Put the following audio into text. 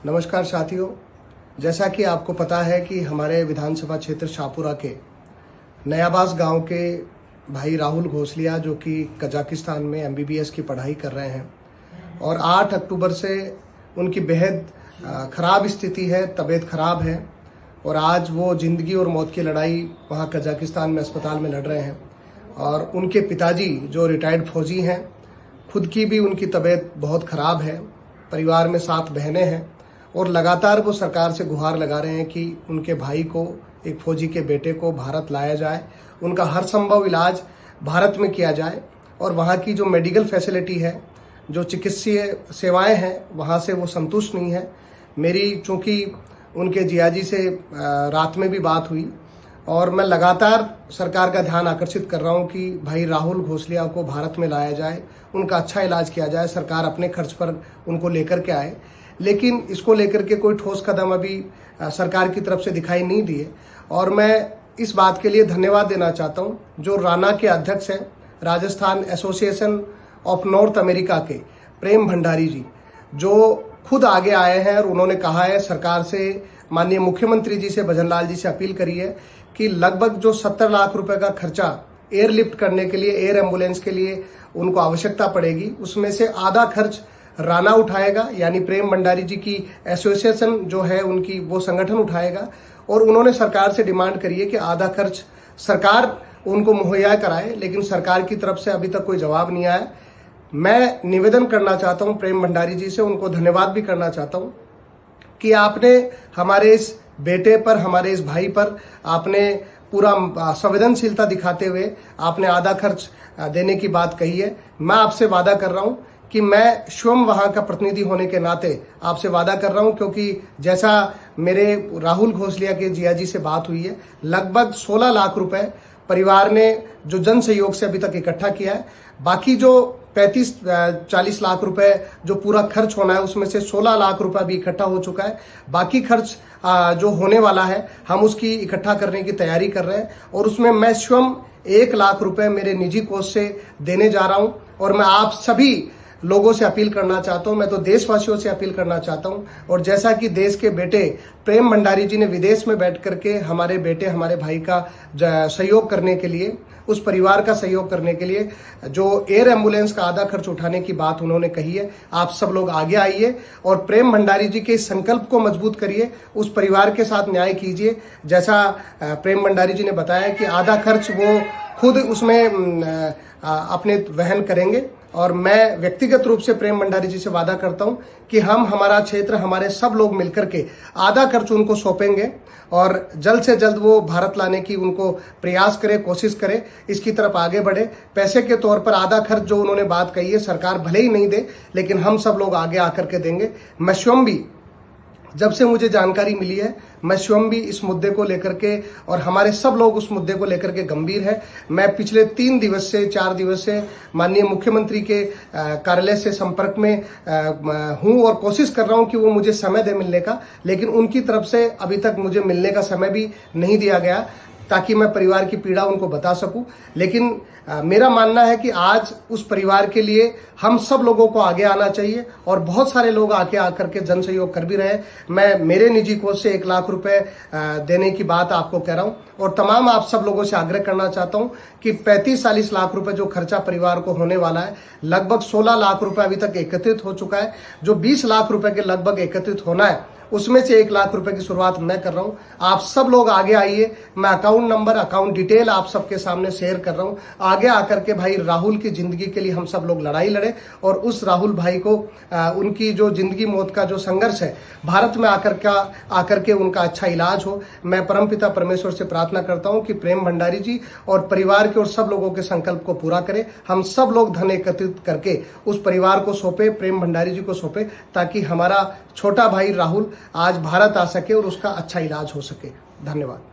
नमस्कार साथियों, जैसा कि आपको पता है कि हमारे विधानसभा क्षेत्र शाहपुरा के नयाबाज गांव के भाई राहुल घोसलिया जो कि कजाकिस्तान में MBBS की पढ़ाई कर रहे हैं और 8 अक्टूबर से उनकी बेहद ख़राब स्थिति है, तबीयत ख़राब है और आज वो ज़िंदगी और मौत की लड़ाई वहाँ कजाकिस्तान में अस्पताल में लड़ रहे हैं। और उनके पिताजी जो रिटायर्ड फौजी हैं, खुद की भी उनकी तबीयत बहुत ख़राब है। परिवार में 7 बहनें हैं और लगातार वो सरकार से गुहार लगा रहे हैं कि उनके भाई को, एक फौजी के बेटे को भारत लाया जाए, उनका हर संभव इलाज भारत में किया जाए और वहाँ की जो मेडिकल फैसिलिटी है, जो चिकित्सीय सेवाएं हैं, वहाँ से वो संतुष्ट नहीं है। मेरी चूँकि उनके जियाजी से रात में भी बात हुई और मैं लगातार सरकार का ध्यान आकर्षित कर रहा हूँ कि भाई राहुल घोसलिया को भारत में लाया जाए, उनका अच्छा इलाज किया जाए, सरकार अपने खर्च पर उनको लेकर के आए। लेकिन इसको लेकर के कोई ठोस कदम अभी सरकार की तरफ से दिखाई नहीं दिए और मैं इस बात के लिए धन्यवाद देना चाहता हूँ जो राना के अध्यक्ष हैं, Rajasthan association of north America के प्रेम भंडारी जी, जो खुद आगे आए हैं और उन्होंने कहा है सरकार से, माननीय मुख्यमंत्री जी से, भजनलाल जी से अपील करी है कि लगभग जो 70 लाख रुपए का खर्चा एयरलिफ्ट करने के लिए, एयर एम्बुलेंस के लिए उनको आवश्यकता पड़ेगी, उसमें से आधा खर्च राना उठाएगा, यानी प्रेम भंडारी जी की एसोसिएशन जो है उनकी, वो संगठन उठाएगा। और उन्होंने सरकार से डिमांड करी है कि आधा खर्च सरकार उनको मुहैया कराए, लेकिन सरकार की तरफ से अभी तक कोई जवाब नहीं आया। मैं निवेदन करना चाहता हूं प्रेम भंडारी जी से, उनको धन्यवाद भी करना चाहता हूं कि आपने हमारे इस बेटे पर, हमारे इस भाई पर आपने पूरा संवेदनशीलता दिखाते हुए आपने आधा खर्च देने की बात कही है। मैं आपसे वादा कर रहा हूं कि मैं स्वयं वहां का प्रतिनिधि होने के नाते आपसे वादा कर रहा हूं, क्योंकि जैसा मेरे राहुल घोसलिया के जियाजी से बात हुई है, लगभग 16 लाख रुपए परिवार ने जो जन सहयोग से अभी तक इकट्ठा किया है। बाकी जो 35-40 लाख रुपए जो पूरा खर्च होना है, उसमें से 16 लाख रुपए भी इकट्ठा हो चुका है। बाकी खर्च जो होने वाला है, हम उसकी इकट्ठा करने की तैयारी कर रहे हैं और उसमें मैं स्वयं 1 लाख रुपए मेरे निजी कोष से देने जा रहा हूं। और मैं आप सभी लोगों से अपील करना चाहता हूं, मैं तो देशवासियों से अपील करना चाहता हूं। और जैसा कि देश के बेटे प्रेम भंडारी जी ने विदेश में बैठ करके हमारे बेटे, हमारे भाई का सहयोग करने के लिए, उस परिवार का सहयोग करने के लिए जो एयर एम्बुलेंस का आधा खर्च उठाने की बात उन्होंने कही है, आप सब लोग आगे आइए और प्रेम भंडारी जी के इस संकल्प को मजबूत करिए, उस परिवार के साथ न्याय कीजिए। जैसा प्रेम भंडारी जी ने बताया कि आधा खर्च वो खुद उसमें अपने वहन करेंगे और मैं व्यक्तिगत रूप से प्रेम भंडारी जी से वादा करता हूं कि हम, हमारा क्षेत्र, हमारे सब लोग मिलकर के आधा खर्च उनको सौंपेंगे और जल्द से जल्द वो भारत लाने की उनको प्रयास करे, कोशिश करे, इसकी तरफ आगे बढ़े। पैसे के तौर पर आधा खर्च जो उन्होंने बात कही है, सरकार भले ही नहीं दे, लेकिन हम सब लोग आगे आकर के देंगे। मैं स्वयं भी, जब से मुझे जानकारी मिली है, मैं स्वयं भी इस मुद्दे को लेकर के और हमारे सब लोग उस मुद्दे को लेकर के गंभीर है। मैं पिछले 3 दिवस से, 4 दिवस से माननीय मुख्यमंत्री के कार्यालय से संपर्क में हूं और कोशिश कर रहा हूं कि वो मुझे समय दे मिलने का, लेकिन उनकी तरफ से अभी तक मुझे मिलने का समय भी नहीं दिया गया ताकि मैं परिवार की पीड़ा उनको बता सकूं। लेकिन मेरा मानना है कि आज उस परिवार के लिए हम सब लोगों को आगे आना चाहिए और बहुत सारे लोग आके आकर के जन सहयोग कर भी रहे हैं। मैं मेरे निजी कोष से 1 लाख रुपए देने की बात आपको कह रहा हूं और तमाम आप सब लोगों से आग्रह करना चाहता हूं कि 35-40 लाख रुपए जो खर्चा परिवार को होने वाला है, लगभग 16 लाख रुपए अभी तक एकत्रित हो चुका है। जो 20 लाख रुपए के लगभग एकत्रित होना है, उसमें से 1 लाख रुपए की शुरुआत मैं कर रहा हूं। आप सब लोग आगे आइए। मैं अकाउंट नंबर, अकाउंट डिटेल आप सबके सामने शेयर कर रहा हूं। आगे आकर के भाई राहुल की जिंदगी के लिए हम सब लोग लड़ाई लड़े और उस राहुल भाई को उनकी जो जिंदगी मौत का जो संघर्ष है, भारत में आकर के उनका अच्छा इलाज हो। मैं परमपिता परमेश्वर से प्रार्थना करता हूं कि प्रेम भंडारी जी और परिवार के और सब लोगों के संकल्प को पूरा करें। हम सब लोग धन एकत्रित करके उस परिवार को सौंपे, प्रेम भंडारी जी को सौंपे, ताकि हमारा छोटा भाई राहुल आज भारत आ सके और उसका अच्छा इलाज हो सके। धन्यवाद।